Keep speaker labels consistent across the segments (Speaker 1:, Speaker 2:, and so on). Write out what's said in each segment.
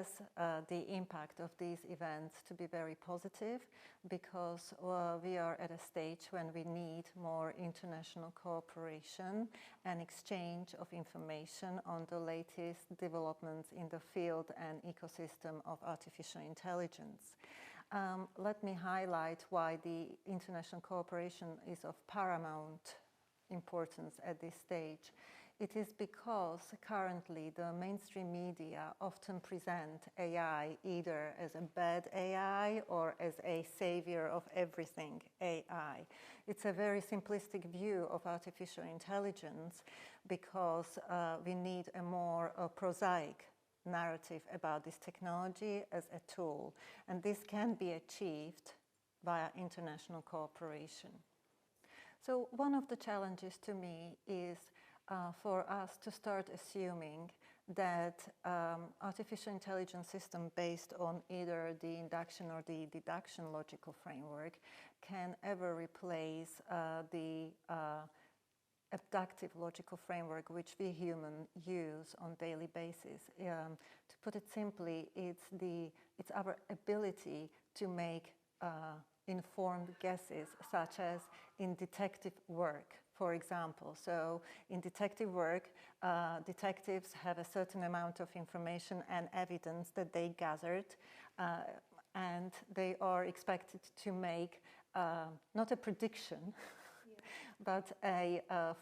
Speaker 1: assess the impact of these events to be very positive, because we are at a stage when we need more international cooperation and exchange of information on the latest developments in the field and ecosystem of artificial intelligence. Let me highlight why the international cooperation is of paramount importance at this stage. It is because currently the mainstream media often present AI either as a bad AI or as a savior of everything AI. It's a very simplistic view of artificial intelligence, because we need a more prosaic narrative about this technology as a tool, and this can be achieved via international cooperation. So one of the challenges to me is for us to start assuming that artificial intelligence system based on either the induction or the deduction logical framework can ever replace the abductive logical framework which we humans use on daily basis. To put it simply, it's our ability to make informed guesses, such as in detective work, for example. So in detective work, detectives have a certain amount of information and evidence that they gathered, and they are expected to make not a prediction, but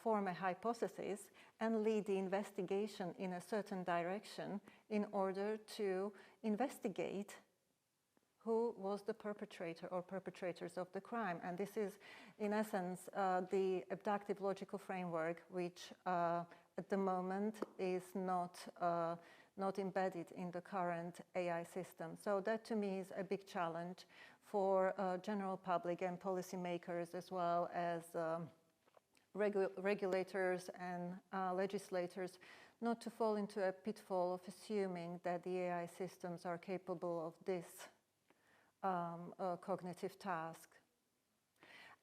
Speaker 1: form a hypothesis and lead the investigation in a certain direction in order to investigate who was the perpetrator or perpetrators of the crime. And this is, in essence, the abductive logical framework, which at the moment is not embedded in the current AI system. So that to me is a big challenge for general public and policymakers, as well as regulators and legislators, not to fall into a pitfall of assuming that the AI systems are capable of this cognitive task.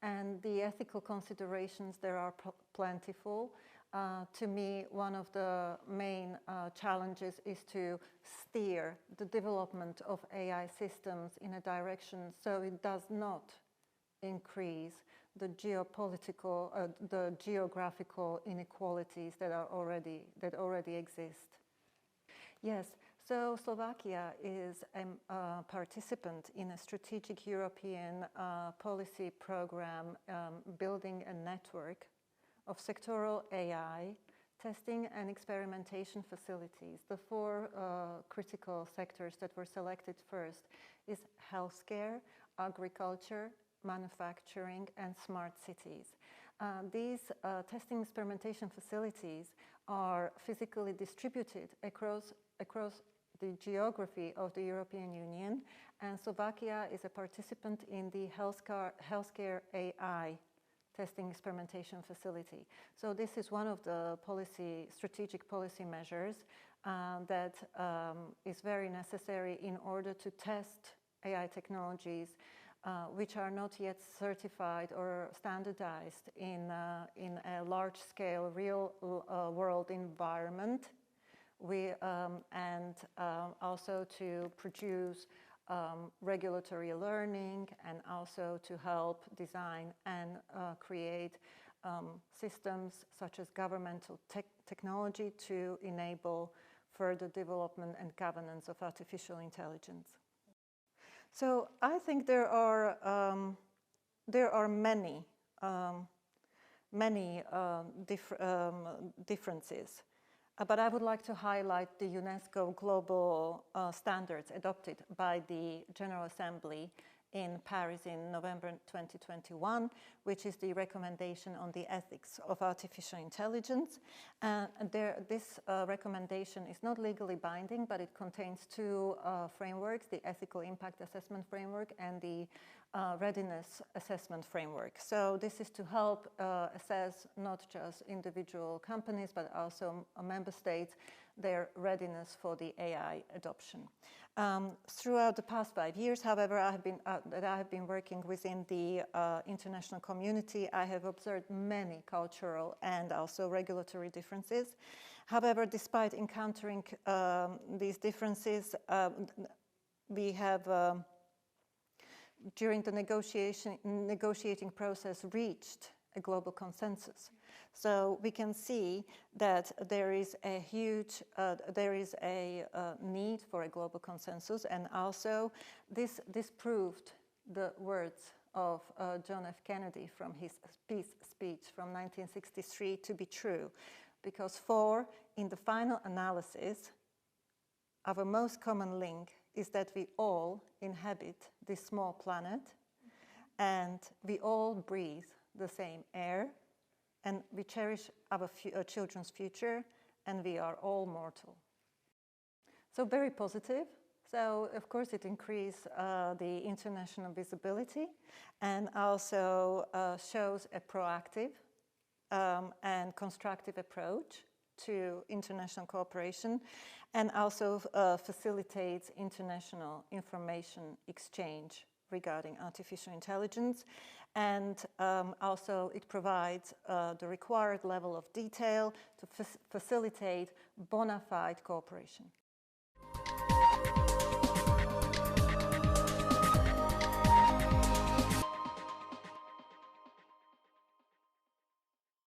Speaker 1: And the ethical considerations, there are plentiful. To me, one of the main challenges is to steer the development of AI systems in a direction so it does not increase the geopolitical, the geographical inequalities that already exist. Yes, so Slovakia is a participant in a strategic European policy program building a network of sectoral AI testing and experimentation facilities. The four critical sectors that were selected first is healthcare, agriculture, manufacturing, and smart cities. These testing experimentation facilities are physically distributed across the geography of the European Union, and Slovakia is a participant in the healthcare AI testing experimentation facility. So this is one of the strategic policy measures that is very necessary in order to test AI technologies which are not yet certified or standardized in a large-scale, real-world environment. And also to produce regulatory learning, and also to help design and create systems such as governmental technology to enable further development and governance of artificial intelligence. So I think there are many differences. But I would like to highlight the UNESCO global standards adopted by the General Assembly in Paris in November 2021, which is the recommendation on the ethics of artificial intelligence. And this recommendation is not legally binding, but it contains two frameworks, the ethical impact assessment framework and the readiness assessment framework. So this is to help assess not just individual companies, but also member states, their readiness for the AI adoption. Throughout the past 5 years, however, I have been working within the international community. I have observed many cultural and also regulatory differences. However, despite encountering these differences, we have during the negotiating process reached a global consensus. So we can see that there is a huge, need for a global consensus, and also this proved the words of John F. Kennedy from his peace speech from 1963 to be true, because in the final analysis, our most common link is that we all inhabit this small planet, and we all breathe the same air, and we cherish our children's future, and we are all mortal. So very positive. So of course it increased the international visibility, and also shows a proactive and constructive approach to international cooperation, and also facilitates international information exchange regarding artificial intelligence. And also it provides the required level of detail to facilitate bona fide cooperation.